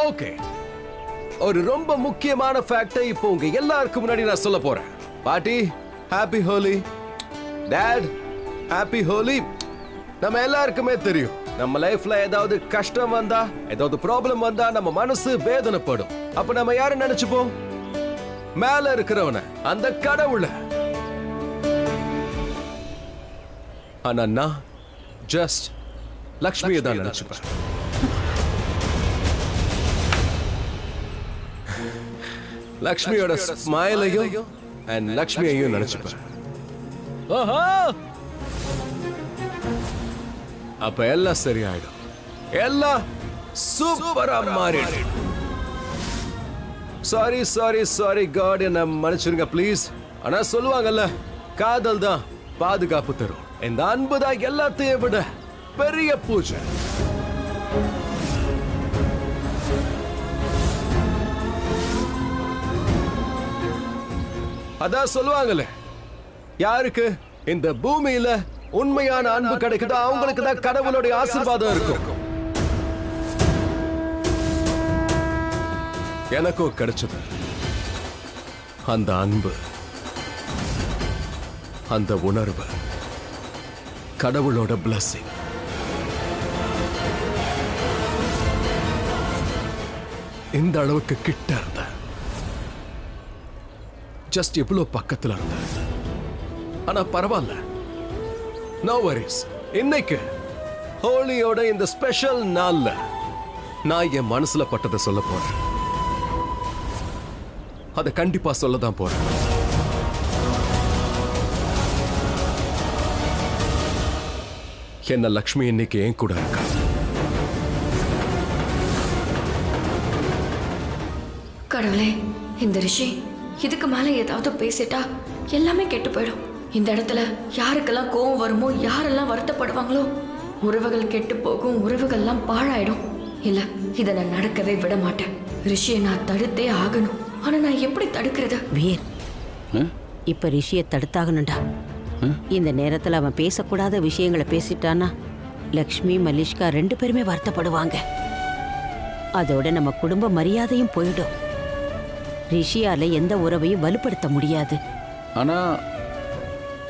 Okay, ஒரு ரொம்ப முக்கியமான ஃபேக்டை இப்போ உங்க எல்லாருக்கும் முன்னாடி நான் சொல்ல போறேன். பாட்டி, happy Holi. Dad, happy Holi. நம்ம எல்லாருக்குமே தெரியும், நம்ம லைஃப்ல ஏதாவது கஷ்டம் வந்தா, ஏதாவது ப்ராப்ளம் வந்தா நம்ம மனசு வேதனைப்படும். அப்ப நம்ம யாரை நினைச்சுப்போம்? மேல இருக்கிறவன, அந்த கடவுளை. ஆனா நான் ஜஸ்ட் லக்ஷ்மியை தான் நினைச்சுப்பேன். லக்ஷ்மியோட ஸ்மைலையும் அண்ட் லக்ஷ்மியையும் நினைச்சுப்பேன். அப்ப எல்லாம் சரியாயிடும், எல்லாம் சூப்பரா மாறிடும். சாரி சாரி சாரி காட், என்ன மன்னிச்சிருங்க ப்ளீஸ். ஆனா சொல்லுவாங்கல்ல, காதல் தான் பாதுகாப்பு தரும். இந்த அன்பு தான் எல்லாத்தையும் விட பெரிய பூஜை. அதான் சொல்லுவாங்கல்ல, யாருக்கு இந்த பூமியில உண்மையான அன்பு கிடைக்குதோ அவங்களுக்கு தான் கடவுளுடைய ஆசீர்வாதம் இருக்கும். எனக்கும் கிடைச்சது அந்த அன்பு, அந்த உணர்வு, கடவுளோட பிளஸிங். இந்த அளவுக்கு கிட்ட இருந்த, ஜஸ்ட் இவ்வளவு பக்கத்துல இருந்த. ஆனா பரவாயில்ல, நோ வரிஸ். இன்னைக்கு ஹோலியோட இந்த ஸ்பெஷல் நாள்ல நான் என் மனசுல பட்டதை சொல்ல போறேன். அதை கண்டிப்பா சொல்லதான் போறேன். என்ன லக்ஷ்மி இன்னைக்கு என் கூட இருக்கா. கடவுளே, இந்த ரிஷி இதுக்கு மேல ஏதாவது பேசிட்டா எல்லாமே கெட்டு போயிடும். இந்த இடத்துல யாருக்கெல்லாம் கோவம் வருமோ, யாரெல்லாம் வருத்தப்படுவாங்களோ, உறவுகள் கெட்டு போகும், உறவுகள்லாம் பாழாயிடும். இல்ல, இதை நான் நடக்கவே விட மாட்டேன். ரிஷியை நான் தடுத்தே ஆகணும். ஆனா நான் எப்படி தடுக்கிறது? வீர், இப்ப ரிஷியை தடுத்தாகணும்டா. இந்த நேரத்துல அவன் பேசக்கூடாத விஷயங்களை பேசிட்டானா லக்ஷ்மி, மல்லிஷ்கா 2 பேருமே வருத்தப்படுவாங்க. அதோட நம்ம குடும்ப மரியாதையும் போயிடும். ரிஷியால எந்த உறவையும் வலுப்படுத்த முடியாது. ஆனா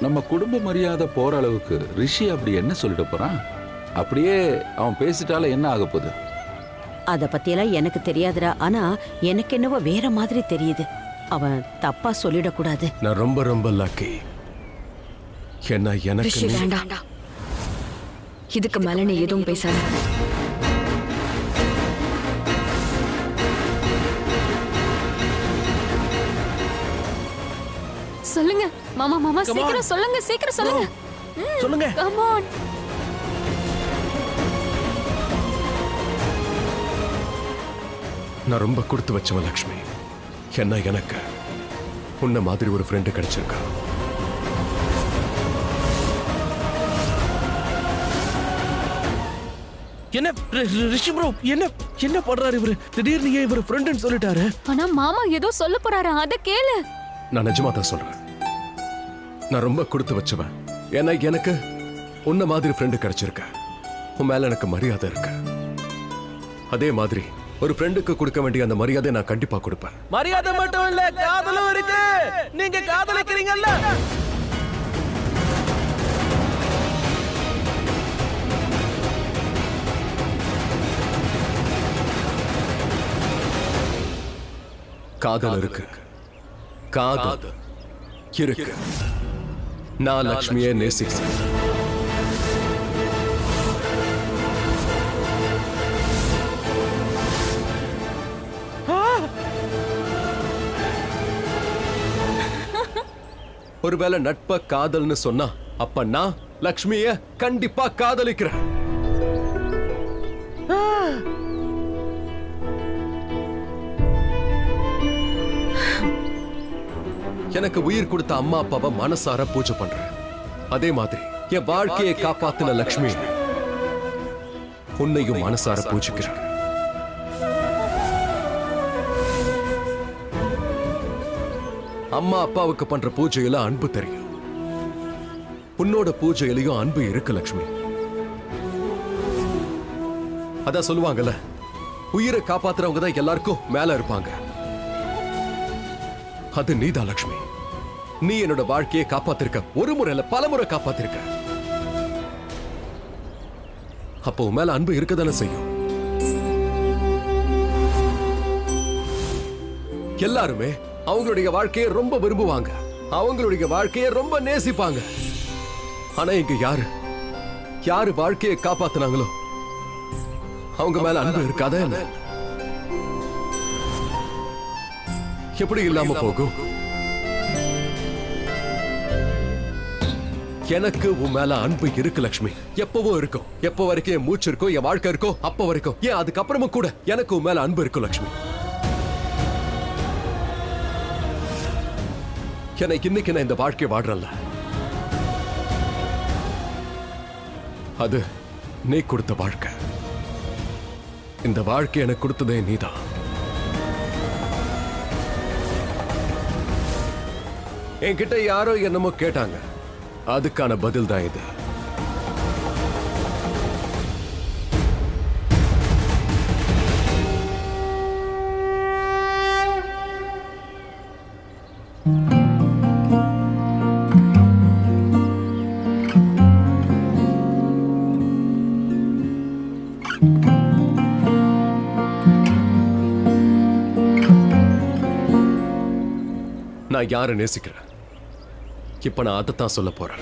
நம்ம குடும்ப மரியாதை போற அளவுக்கு ரிஷி அப்படி என்ன சொல்லிட்டு போறான்? அப்படியே அவன் பேசிட்டால என்ன ஆக போகுது? அத பத்தியெல்லாம் எனக்கு தெரியாதுடா. ஆனா எனக்கு என்னவோ வேற மாதிரி தெரியுது. அவன் தப்பா சொல்லிடக்கூடாது. நான் ரொம்ப ரொம்ப லக்கி. என்ன ரிஷி எனக்கு வேண்டாம், இதுக்கு மேல நீ எதுவும் பேசாத. சொல்லுங்க மாமா, மாமா சீக்கிரம் சொல்லுங்க, சீக்கிரம் சொல்லுங்க. சொல்லுங்க. Come on. நான் ரொம்ப கொடுத்து வச்சவன் லக்ஷ்மி. என்ன எனக்கு உன்ன மாதிரி ஒரு ஃப்ரெண்டு கிடைச்சிருக்கா. என்ன ரிஷி ப்ரோ, என்ன பண்றாரு இவரு? திடீர்னு ஏன் இவரு ஃப்ரெண்ட்னு சொல்லிட்டாரு? ஆனா மாமா ஏதோ சொல்ல போறாரு, அத கேளு. நான் நிஜமா தான் சொல்றேன். நான் ரொம்ப கொடுத்து வச்சவன். ஏன்னா எனக்கு உன்ன மாதிரி ஃப்ரெண்டு கிடைச்சிருக்க. உன் மேல எனக்கு மரியாதை இருக்கு. அதே மாதிரி ஒரு ஃப்ரெண்டுக்கு கொடுக்க வேண்டிய அந்த மரியாதை நான் கண்டிப்பா கொடுப்பேன். மரியாதை மட்டும் இல்ல, காதலும் இருக்கு. நீங்க காதலிக்கிறீங்கல்ல? காதல் இருக்கு, காதல் இருக்கு. நான் லக்ஷ்மியை நேசிக்கிறேன். ஒருவேளை நட்ப காதல்னு சொன்னா அப்ப நான் லக்ஷ்மிய கண்டிப்பா காதலிக்கிறேன். எனக்கு உயிர் கொடுத்த அம்மா அப்பாவை மனசார பூஜை பண்றேன். அதே மாதிரி என் வாழ்க்கையை காப்பாத்தின லக்ஷ்மி உன்னையும் மனசார பூஜிக்கிறேன். அம்மா அப்பாவுக்கு பண்ற பூஜையில அன்பு தெரியும். உன்னோட பூஜையிலையும் அன்பு இருக்கு லக்ஷ்மி. அதான் சொல்லுவாங்கல்ல, உயிரை காப்பாத்துறவங்க தான் எல்லாருக்கும் மேல இருப்பாங்க. அது நீதான் லக்ஷ்மி. நீ என்னோட வாழ்க்கையை காப்பாத்திருக்க, ஒரு முறை இல்ல பல முறை காப்பாத்திருக்க. அப்போ உன் மேல அன்பு இருக்கதானே செய்யும். எல்லாருமே அவங்களுடைய வாழ்க்கையை ரொம்ப விரும்புவாங்க, அவங்களுடைய வாழ்க்கையை ரொம்ப நேசிப்பாங்க. ஆனா இங்க யாரு வாழ்க்கையை காப்பாத்தினாங்களோ அவங்க மேல அன்பு இருக்காத என்ன? எப்படி இல்லாம போகும்? எனக்கு உன் மேல அன்பு இருக்கு லக்ஷ்மி, எப்பவும் இருக்கும். எப்போ வரைக்கும் என் மூச்சு இருக்கோ, என் வாழ்க்கை இருக்கோ, அப்ப வரைக்கும். ஏன் அதுக்கப்புறமும் கூட எனக்கு உன் மேல அன்பு இருக்கும் லக்ஷ்மி. எனக்கு இன்னைக்கு நான் இந்த வாழ்க்கை வாடுறேன்ல, அது நீ கொடுத்த வாழ்க்கை. இந்த வாழ்க்கை எனக்கு கொடுத்ததே நீதான். என்கிட்ட யாரோ என்னமோ கேட்டாங்க, அதுக்கான பதில் தான் இது. நான் யாரை நேசிக்கிறேன், இப்ப நான் அதைத்தான் சொல்ல போறேன்.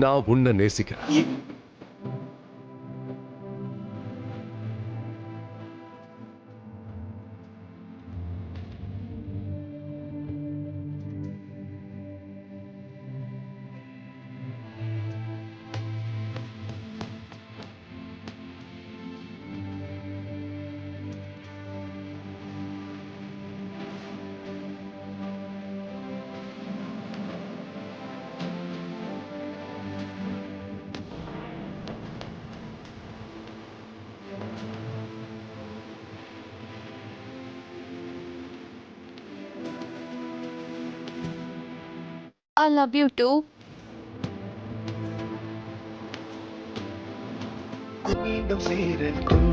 நான் உன்னை நேசிக்கிறேன். I love you too. மீண்டும் சேரக்கும்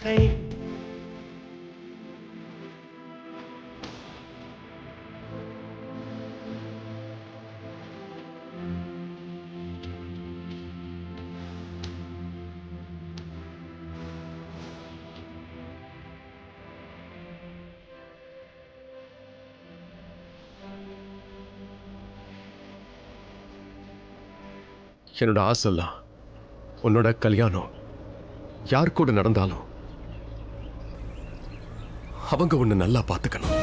கை என்னோட ஆசைலாம் உன்னோட கல்யாணம் யார் கூட நடந்தாலும் அவங்க உன்னை நல்லா பார்த்துக்கணும்.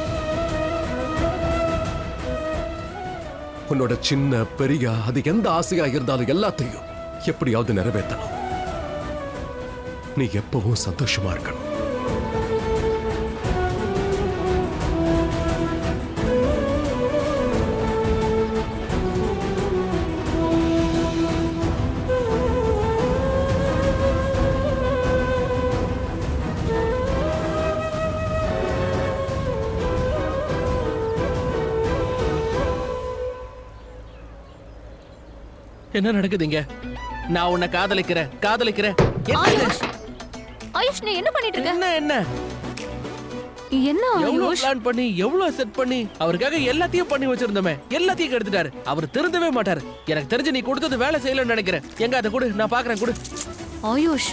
உன்னோட சின்ன பெரிய அது எந்த ஆசையா இருந்தாலும் எல்லாத்தையும் எப்படியாவது நிறைவேற்றணும். நீ எப்பவும் சந்தோஷமா இருக்கணும். என்ன நடக்குதுங்க? நான் உன்னை காதலிக்கிறேன். ஆயுஷ், ஆயுஷ் நீ என்ன பண்ணிட்டு இருக்க? என்ன என்ன என்ன எவ்வளவு ஆயுஷ்? பிளான் பண்ணி எவ்வளவு செட் பண்ணி அவருக்காக எல்லாத்தையும் பண்ணி வச்சிருந்தோமே, எல்லாத்தையும் கெடுத்துட்டாரு. அவர் திருந்தவே மாட்டாரு. எனக்கு தெரிஞ்சு நீ கொடுத்தது வேலை செய்யலன்னு நினைக்கிறேன். எங்க அதை கொடு, நான் பாக்குறேன். கொடு. ஆயுஷ்,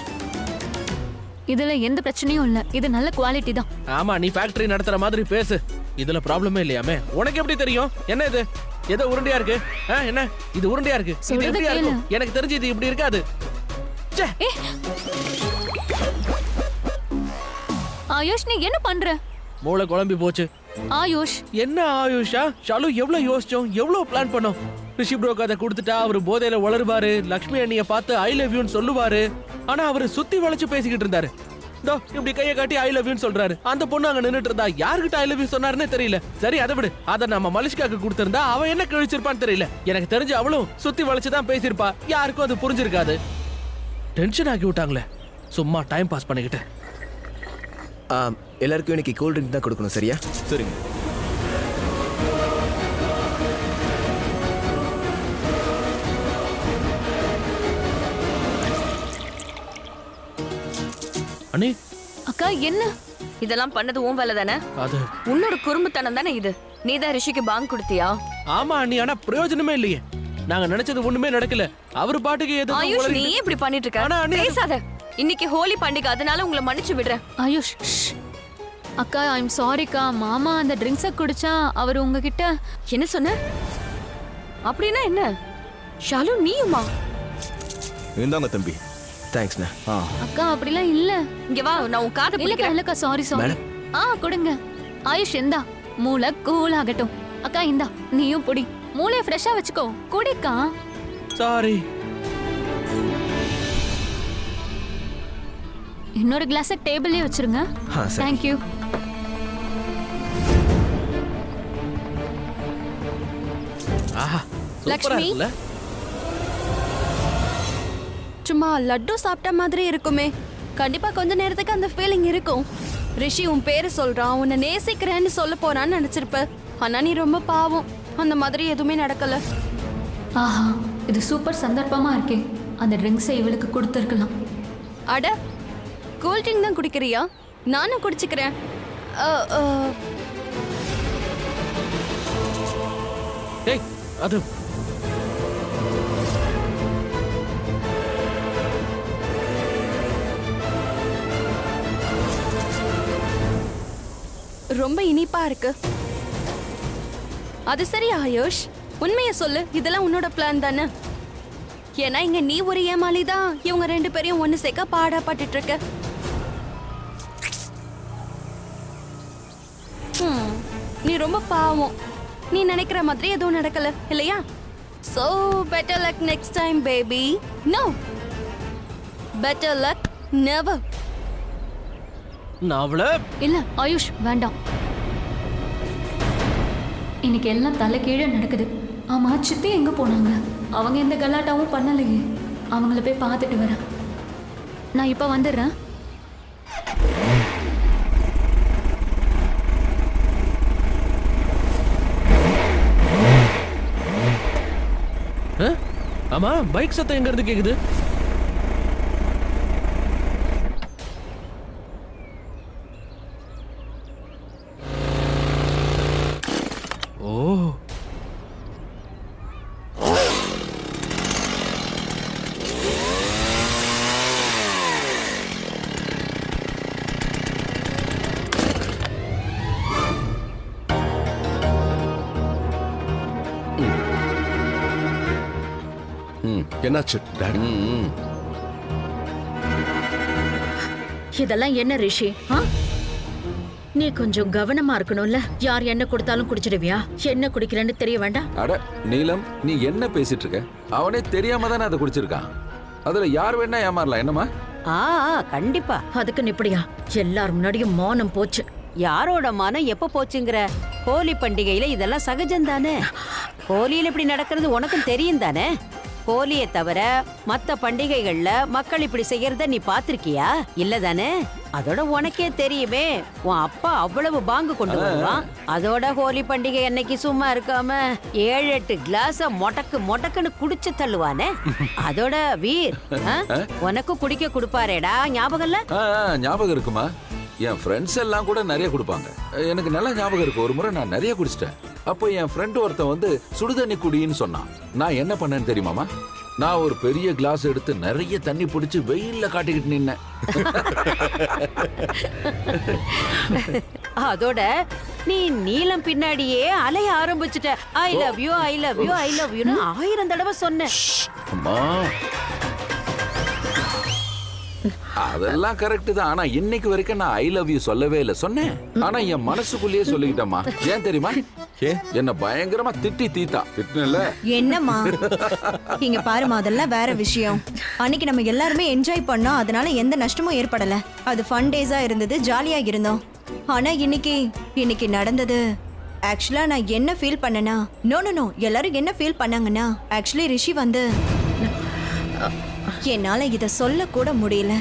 இதுல எந்த பிரச்சனையும் இல்ல. இது நல்ல குவாலிட்டி தான். ஆமா, நீ ஃபேக்டரி நடத்துற மாதிரி பேசு. இதுல ப்ராப்ளமே இல்லையாமே. உனக்கு எப்படி தெரியும்? என்ன இது? ஏதோ உருண்டையா இருக்கு. என்ன இது? உருண்டையா இருக்கு. இது சொல்றத எப்படியா கேளு. இருக்கும்? எனக்கு தெரிஞ்சு இது இப்படி இருக்காது. ச்சே. ஆயுஷ் நீ என்ன பண்ற? மூளை குழம்பி போச்சு. ஆயுஷ், என்ன ஆயுஷா? ஷாலு எவ்வளவு யோசிச்சோம், எவ்வளவு பிளான் பண்ணோம். ரிஷி ப்ரோக்கு அதை கொடுத்துட்டா அவரு போதையில வளருவாரு, லக்ஷ்மி அண்ணிய பார்த்து ஐ லவ் யூன்னு சொல்லுவாரு. ஆனா அவரு சுத்தி வளைச்சு பேசிக்கிட்டு இருந்தாரு. தோ இப்படி கையை காட்டி ஐ லவ் யூன்னு சொல்றாரு. அந்த பொண்ணு அங்க நின்னுட்டு இருந்தா. யாருகிட்ட ஐ லவ் யூ சொன்னாருன்னே தெரியல. சரி அதை விடு. அதை நம்ம மலிஷ்காக்கு கொடுத்திருந்தா அவ என்ன கழிச்சிருப்பான்னு தெரியல. எனக்கு தெரிஞ்சு அவளும் சுத்தி வளைச்சுதான் பேசியிருப்பா. யாருக்கும் அது புரிஞ்சிருக்காது. டென்ஷன் ஆக்கி விட்டாங்களே, சும்மா டைம் பாஸ் பண்ணிக்கிட்டு. எல்லாருக்கும் இன்னைக்கு கூல் ட்ரிங்க் தான் கொடுக்கணும், சரியா? சரிங்க. அண்ணி அக்கா என்ன இதெல்லாம் பண்ணது உன் வேலை தானே? அது உன்னோட குறும்புத்தனம் தானே இது. நீ தான் ரிஷிக்கு பாங்க் கொடுத்தியா? ஆமா அண்ணி, ஆனா பிரயோஜனமே இல்லையே. நாங்க நினைச்சது ஒண்ணுமே நடக்கல. அவர் பாட்டுக்கு ஏதோ ஆயுஷ், நீ ஏன் இப்படி பண்ணிட்டு ஆனா இருக்க? அண்ணி, பேசாத. இன்னைக்கு ஹோலி பண்டிகை, அதனால உங்களை மன்னிச்சு விடுறேன். ஆயுஷ் ஷ். அக்கா ஐம் சாரிக்கா. மாமா அந்த ட்ரிங்க்ஸை குடிச்சா அவர் உங்ககிட்ட என்ன சொன்ன? அப்படின்னா என்ன? ஷாலு, நீயுமா? இந்தாங்க தம்பி. தேங்க்ஸ்ண்ணா. அக்கா அப்படிலாம் இல்ல. இங்க வா, நான் உன் காதை இல்லக்கா பிடிக்கிறேன். இல்லக்கா, சாரி சாரி. கொடுங்க. ஆயுஷ் இந்தா, மூளை கூல் ஆகட்டும். அக்கா இந்தா, நீயும் பொடி. மூளையை ஃப்ரெஷ்ஷா வச்சுக்கோ. குடிக்கா. சாரி. இன்னொரு கிளாஸ் டேபிள்லயே வச்சிருங்க. சரி. Thank you. ஆஹா, சூப்பரா லக்ஷ்மி. இருக்குல்ல? சும்மா லட்டு சாப்பிட்ட மாதிரி இருக்குமே. கண்டிப்பா கொஞ்ச நேரத்துக்கு அந்த ஃபீலிங் இருக்கும். ரிஷி உன் பேரு சொல்றான், உன்னை நேசிக்கிறேன்னு சொல்ல போறான்னு நினைச்சிருப்ப. ஆனா நீ ரொம்ப பாவம். அந்த மாதிரி எதுவுமே நடக்கல. ஆஹா, இது சூப்பர் சந்தர்ப்பமா இருக்கே. அந்த ட்ரிங்க்ஸை இவளுக்கு கொடுத்துருக்கலாம். அட, கூல் ட்ரிங்க் தான் குடிக்கிறியா? நானும் குடிச்சுக்கிறேன். ஏய், அது ரொம்ப இனிப்பா இருக்கு. அது சரி ஆயுஷ், உண்மையை சொல்லு. இதெல்லாம் உன்னோட பிளான் தானே? ஏன்னா இங்க நீ ஒரு ஏமாளி தான் இவங்க ரெண்டு பேரையும் ஒண்ணு சேர்க்க பாடப்பட்டு இருக்க. நீ ரொம்ப பாவம். நீ நினைக்கிற மாதிரி எதுவும் நடக்கல இல்லையா? So better luck next time baby. No, better luck never. நான் அவள இல்ல ஆயுஷ் வேண்டாம். இன்னைக்கு எல்லாம் தலை கீழே நடக்குது. ஆமா, சித்தி எங்க போனாங்க? அவங்க எந்த கலாட்டாவும் பண்ணலையே. அவங்கள போய் பார்த்துட்டு வரேன். நான் இப்ப வந்துடுறேன். ஆமா, பைக் சத்தம் எங்க இருந்து கேக்குது? ஓ, என்னாச்சு டாடி? இதெல்லாம் என்ன ரிஷி? நீ கொஞ்சம் கவனமா இருக்கணும்ல. யார் என்ன கொடுத்தாலும் குடிச்சிடுவியா? என்ன குடிக்கிறேன்னு தெரிய வேண்டாம். அட நீலம், நீ என்ன பேசிட்டு இருக்க? அவனே தெரியாம தானே அதை குடிச்சிருக்கான். அதுல யார் வேணா ஏமாறலாம். என்னமா? கண்டிப்பா. அதுக்கு இப்படியா? எல்லார் முன்னாடியும் மௌனம் போச்சு. யாரோட மனம் எப்ப போச்சுங்கிற? ஹோலி பண்டிகையில இதெல்லாம் சகஜம் தானே. ஹோலியில இப்படி நடக்கிறது உனக்கும் தெரியும் தானே. ஹோலியை தவிர மத்த பண்டிகைகள்ல மக்கள் இப்படி செய்யறத நீ பாத்திருக்கியா? இல்ல தானே. அதோட உனக்கே தெரியுமே, உன் அப்பா அவ்வளவு பாங்கு கொண்டு வருவான். அதோட ஹோலி பண்டிகை அன்னைக்கு சும்மா இருக்காம 7-8 கிளாஸ மொடக்குன்னு குடிச்சு தள்ளுவானே. அதோட வீர் உனக்கு குடிக்க கொடுப்பாரேடா, ஞாபகம் இல்ல? ஞாபகம் இருக்குமா? என் ஃப்ரெண்ட்ஸ் எல்லாம் கூட நிறைய கொடுப்பாங்க. எனக்கு நல்லா ஞாபகம் இருக்கு. ஒரு முறை நான் நிறைய குடிச்சிட்டேன். அப்போ என் ஃப்ரெண்ட் ஒருத்தன் வந்து சுடுதண்ணி குடின்னு சொன்னான். நான் என்ன பண்ணேன்னு தெரியுமாமா? நான் ஒரு பெரிய கிளாஸ் எடுத்து நிறைய தண்ணி பிடிச்சி வெயில்ல காட்டிக்கிட்டு நின்னேன். அதோட நீ நீலம் பின்னாடியே அலைய ஆரம்பிச்சுட்ட. I love you, I love you, I love யூன்னு 1000 தடவை சொன்னேன். அம்மா, அதெல்லாம் கரெக்ட் தான். ஆனா இன்னைக்கு வரைக்கும் நான் ஐ லவ் யூ சொல்லவே இல்லை. சொன்னேன், ஆனா என் மனசுக்குள்ளேயே சொல்லிக்கிட்டேம்மா. ஏன் தெரியுமா? என்ன பயங்கரமா திட்டி தீத்தா. திட்டினல என்னம்மா? இங்க பாருமா, அதெல்லாம் வேற விஷயம். அன்னைக்கு நம்ம எல்லாருமே என்ஜாய் பண்ணோம். அதனால எந்த நஷ்டமும் ஏற்படல. அது ஃபன் டேஸா இருந்தது, ஜாலியா இருந்தோம். ஆனா இன்னைக்கு நடந்தது ஆக்சுவலா நான் என்ன ஃபீல் பண்ணனா, நோ எல்லாரும் என்ன ஃபீல் பண்ணாங்கன்னா, ஆக்சுவலி ரிஷி வந்து என்னால இத சொல்ல கூட முடியல.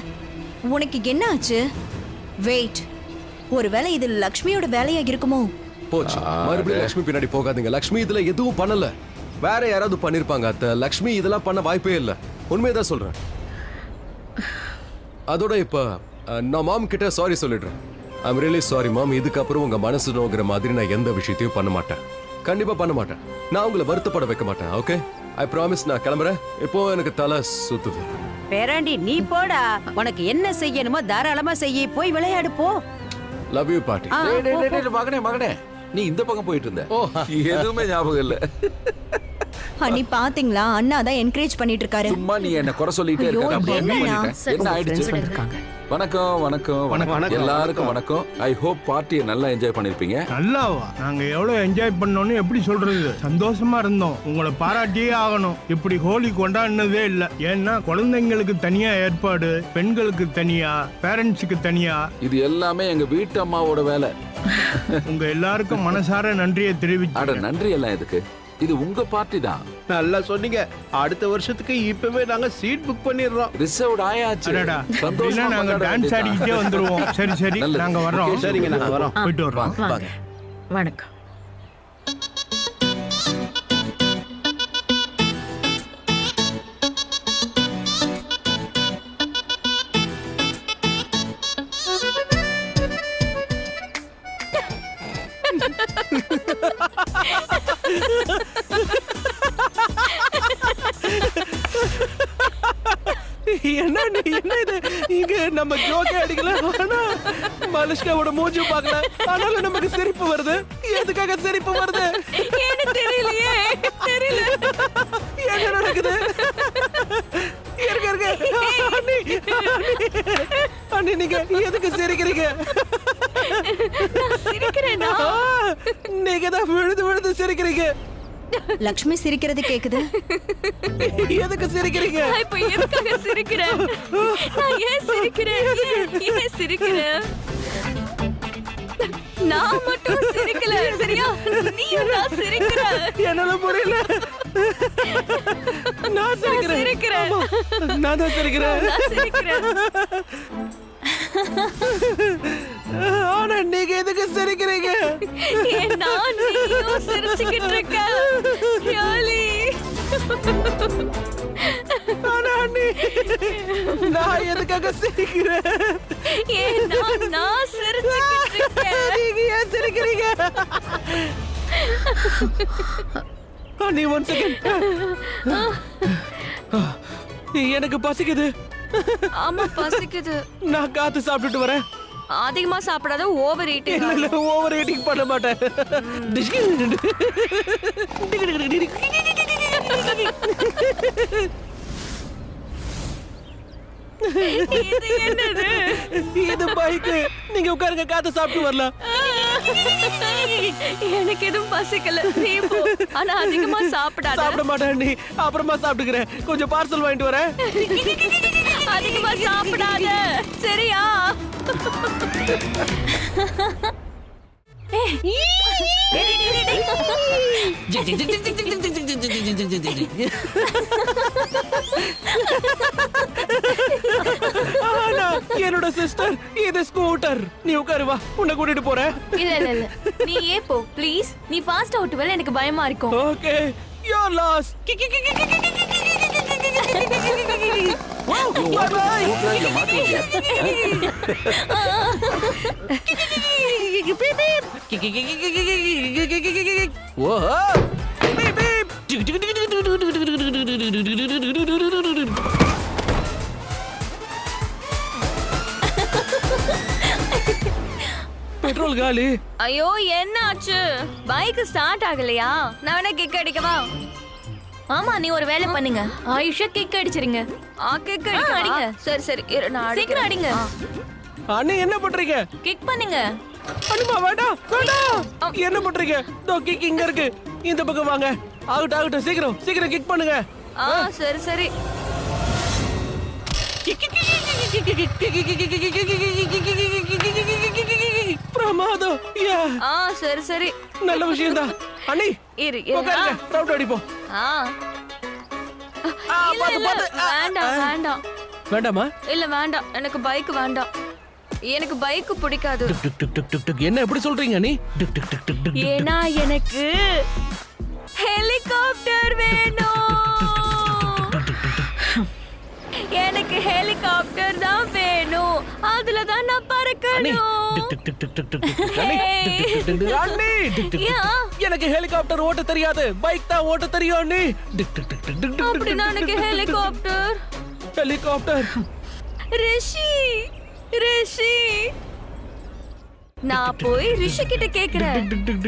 உனக்கு என்ன ஆச்சு? வெயிட், ஒருவேளை இது லக்ஷ்மியோட வேலையா இருக்குமோ? போச்சு, மறுபடியும் லக்ஷ்மி பின்னாடி போகாதீங்க. லக்ஷ்மி இதுல எதுவும் பண்ணல. வேற யாராவது பண்ணிருப்பாங்க அத்தை. லக்ஷ்மி இதெல்லாம் பண்ண வாய்ப்பே இல்ல. உண்மையதான் சொல்றேன். அதோட இப்ப நான் மாம் கிட்ட சாரி சொல்லிடுறேன். ஐம் ரியலி சாரி மாம். இதுக்கப்புறம் உங்க மனசு நோக்கிற மாதிரி நான் எந்த விஷயத்தையும் பண்ண மாட்டேன். கண்டிப்பா பண்ண மாட்டேன். நான் உங்களை வருத்தப்பட வைக்க மாட்டேன். Okay, I promise. நான் கிளம்புறேன். இப்போ எனக்கு தலை சுத்துது. பேராண்டி நீ போடா, உனக்கு என்ன செய்யணுமோ தாராளமா செய்ய. போய் விளையாடு போ. லவ் யூ பாட்டி. மகனே நீ இந்த பக்கம் போயிட்டு இருந்த. எதுவுமே ஞாபகம் இல்ல. அண்ணி பாத்தீங்களா, அண்ணா தான் என்கரேஜ் பண்ணிட்டு இருக்காரு. சும்மா நீ என்ன குறை சொல்லிட்டே இருக்க. ஐயோ, என்ன ஆயிடுச்சு? வணக்கம் வணக்கம் வணக்கம் எல்லாருக்கும் வணக்கம். ஐ ஹோப் பார்ட்டியை நல்லா என்ஜாய் பண்ணிருப்பீங்க. நல்லாவா? நாங்க எவ்வளவு என்ஜாய் பண்ணோம்னு எப்படி சொல்றது? சந்தோஷமா இருந்தோம். உங்களை பாராட்டியே ஆகணும். இப்படி ஹோலி கொண்டாடினதே இல்ல. ஏன்னா குழந்தைங்களுக்கு தனியா ஏற்பாடு, பெண்களுக்கு தனியா, பேரண்ட்ஸுக்கு தனியா. இது எல்லாமே எங்க வீட்டு அம்மாவோட வேலை. உங்க எல்லாருக்கும் மனசார நன்றியை தெரிவிச்சு. அட நன்றி எல்லாம் எதுக்கு? இது உங்க பார்ட்டி தான். நல்லா சொன்னீங்க. அடுத்த வருஷத்துக்கு இப்பவே நாங்க சீட் புக் பண்ணிடுறோம். ரிசர்வ்ட் ஆயாச்சு. அடடா, சந்தோஷமா அப்படின்னா நாங்க கொண்டாட டான்ஸ் வேண்டியதுதான். ஆடிக்கிட்டே வந்துருவோம். சரி சரி, நல்லது. நாங்க வர்றோம். Okay, சரிங்க, நாங்க வரோம். போயிட்டு வர்றோம். வாங்க. வணக்கம். என்ன இது? இங்க நம்ம ஜோக்கே அடிக்கல, ஆனா மலிஷ்காவோட மூஞ்சி பார்க்கல. ஆனாலும் நமக்கு சிரிப்பு வருது. எதுக்காக சிரிப்பு வருது எனக்கு தெரியலையே. தெரியல. என்ன நடக்குது? இருக்க அண்ணி, நீங்க எதுக்கு சிரிக்கிறீங்க? சிரிக்கிறேனா? நீங்க தான் விழுது விழுது சிரிக்கிறீங்க. லக்ஷ்மி சிரிக்கிறது கேக்குது. எதுக்கு சிரிக்கிறீங்க? நான் இப்ப எதுக்காக சிரிக்கிறேன்? நான் ஏன் சிரிக்கிறேன்? ஏன் சிரிக்கிறேன்? நான் மட்டும் சிரிக்கல, சரியா? நீயும் தான் சிரிக்கிற. என்னால புரியல. நான் சிரிக்கிறேன். ஆமா, நான் தான் சிரிக்கிறேன். நான் சிரிக்கிறேன். ஆனா நீங்க எதுக்கு சிரிக்கிறீங்க? ஏன்னா நீயும் சிரிச்சுக்கிட்டு இருக்க. ரியாலி. ஆனா அண்ணி, நான் எதுக்காக சிரிக்கிறேன்? ஏன்னா நான் சிரிச்சுக்கிட்டு இருக்கேன். நீங்க ஏன் சிரிக்கிறீங்க? அண்ணி, 1 செகண்ட். எனக்கு பசிக்குது. ஆமா, பசிக்குது. நான் காத்து சாப்பிட்டுட்டு வரேன். அதிகமா சாப்பிடாத, ஓவர் ஈட்டிங். இல்ல, ஓவர் ஈட்டிங் பண்ண மாட்டேன். இது என்னது? இது பைக். நீங்க உட்காருங்க, காத்து சாப்பிட்டு வரலாம். எனக்கு எதுவும் பசிக்கல, நீ போ. ஆனா அதிகமா சாப்பிடாத. சாப்பிட மாட்டேன் நீ. அப்புறமா சாப்பிட்டுக்கிறேன். கொஞ்சம் பார்சல் வாங்கிட்டு வரேன். அதிகமா சாப்பிடாத, சரியா? ஆனா, என்னோட சிஸ்டர், இது ஸ்கூட்டர். நீ உட்காரு, வா, உன்னை கூட்டிட்டு போறேன். இல்ல இல்ல இல்ல, நீ ஏன் போ ப்ளீஸ். நீ ஃபாஸ்ட் ஓட்டுவல, எனக்கு பயமா இருக்கும். Okay, your loss. பெட்ரோல் காலி. ஐயோ, என்ன ஆச்சு? பைக் ஸ்டார்ட் ஆகலையா? நான் வேணா கிக் அடிக்கவா? ஆமா, நீ ஒரு வேலை பண்ணுங்க. ஆயுஷா கிக் அடிச்சிருங்க. கிக் அடிங்க. சரி சரி, நான் சீக்கிரம் அடிங்க. அண்ணே, என்ன பண்றீங்க? கிக் பண்ணுங்க. அனுமா, வேண்டாம் வேண்டாம். என்ன பண்றீங்க? தோ கிக் இங்க இருக்கு. இந்த பக்கம் வாங்க. ஆகட்டும் ஆகட்டும், சீக்கிரம் சீக்கிரம் கிக் பண்ணுங்க. சரி சரி. பிரமாதம். சரி சரி, நல்ல விஷயம் தான். அண்ணி, இரு உட்காருங்க, ரவுண்ட் அடிப்போம். பாத்து பாத்து வேண்டாம் வேண்டாம் வேண்டாமா? இல்ல வேண்டாம், எனக்கு பைக் வேண்டாம். எனக்கு பைக் பிடிக்காது. Tick tick tick tick tick என்ன எப்படி சொல்றீங்க நீ? Tick tick tick tick tick ஏன்னா எனக்கு ஹெலிகாப்டர் வேணும். எனக்கு ஹெலிகாப்டர் தான் வேணும். அதுல தான் நான் பறக்கணும். Tick tick tick tick tick tick அண்ணி, டிக் டிக் டிக் டிக் அண்ணி, டிக் டிக் யா. டிக். எனக்கு ஹெலிகாப்டர் ஓட்ட தெரியாது, பைக் தான் ஓட்ட தெரியும் அண்ணி. Tick tick tick tick tick tick அப்படின்னா எனக்கு ஹெலிகாப்டர். ஹெலிகாப்டர். ரிஷி ரிஷி நான் போய் ரிஷி கிட்ட கேக்குறேன்.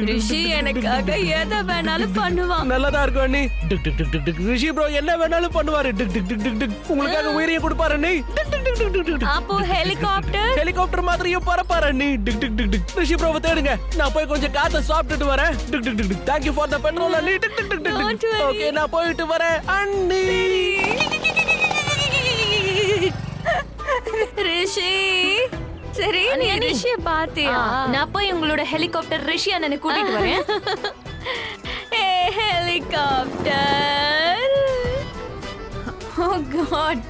ரிஷி எனக்காக எதை வேணாலும் பண்ணுவான். நல்லதா இருக்கும் அண்ணி. Tick tick tick tick tick Rishi bro என்ன வேணாலும் பண்ணுவாரு. Tick tick tick tick tick உங்களுக்காக உயிரையே கொடுப்பாரு அண்ணி. Tick tick tick tick tick tick. அப்போ ஹெலிகாப்டர் ஹெலிகாப்டர் மாதிரியும் பறப்பாரு அண்ணி. Tick tick tick tick Rishi ப்ரோவை தேடுங்க, நான் போய் கொஞ்சம் காத்த சாப்பிட்டுட்டு வரேன். Tick tick tick tick thank you for the petrol அண்ணி. Tick tick tick Don't tick worry. Okay நான் போயிட்டு வரேன் அண்ணி. ரிஷி சரி நீ ரிஷிய பாத்தியா? நான் போய் உங்களோட ஹெலிகாப்டர் ரிஷி அண்ணனை கூட்டிட்டு வரேன். ஏ ஹெலிகாப்டர். ஓ காட்.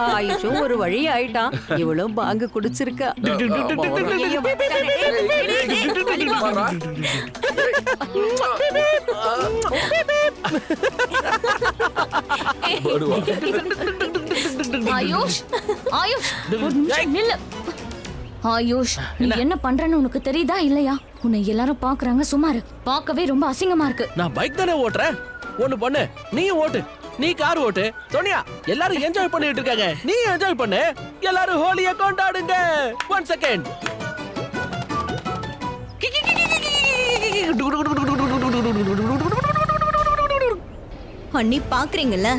ஆயுஷும் ஒரு வழி ஆயிட்டான். இவளும் பாங்கு குடிச்சிருக்கா. ஆயுஷ் ஆயுஷ் ஒரு நிமிஷம் நில்லு. ஆயுஷ் நீ என்ன பண்றன்னு உனக்கு தெரியுதா இல்லையா? உன்னை எல்லாரும் பாக்குறாங்க, சுமாரு பார்க்கவே ரொம்ப அசிங்கமா இருக்கு. நான் பைக் தானே ஓட்டுறேன். ஒண்ணு பண்ணு, நீயும் ஓட்டு. நீ கார் ஓட்டு. சோனியா எல்லாரும் என்ஜாய் பண்ணிட்டு இருக்காங்க, நீ என்ஜாய் பண்ணு. எல்லாரும் ஹோலியை கொண்டாடுங்க. 1 செகண்ட். அண்ணி பாக்குறீங்கல்ல,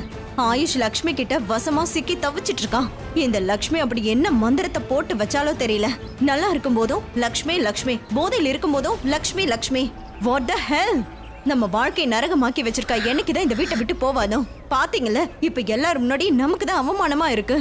ஆயுஷ் லக்ஷ்மி கிட்ட வசமா சிக்கி தவிச்சிட்டு இருக்கான். இந்த லக்ஷ்மி அப்படி என்ன மந்திரத்தை போட்டு வச்சாலோ தெரியல. நல்லா இருக்கும் போதும் லக்ஷ்மி லக்ஷ்மி, போதையில் இருக்கும் போதும் லக்ஷ்மி லக்ஷ்மி. வாட் த ஹெல்? நம்ம வாழ்க்கை நரகமாக்கி வச்சிருக்கா. என்னைக்குதான் இந்த வீட்டை விட்டு போவானோ? பாத்தீங்கல்ல, இப்ப எல்லாரும் முன்னாடி நமக்கு தான் அவமானமா இருக்கு.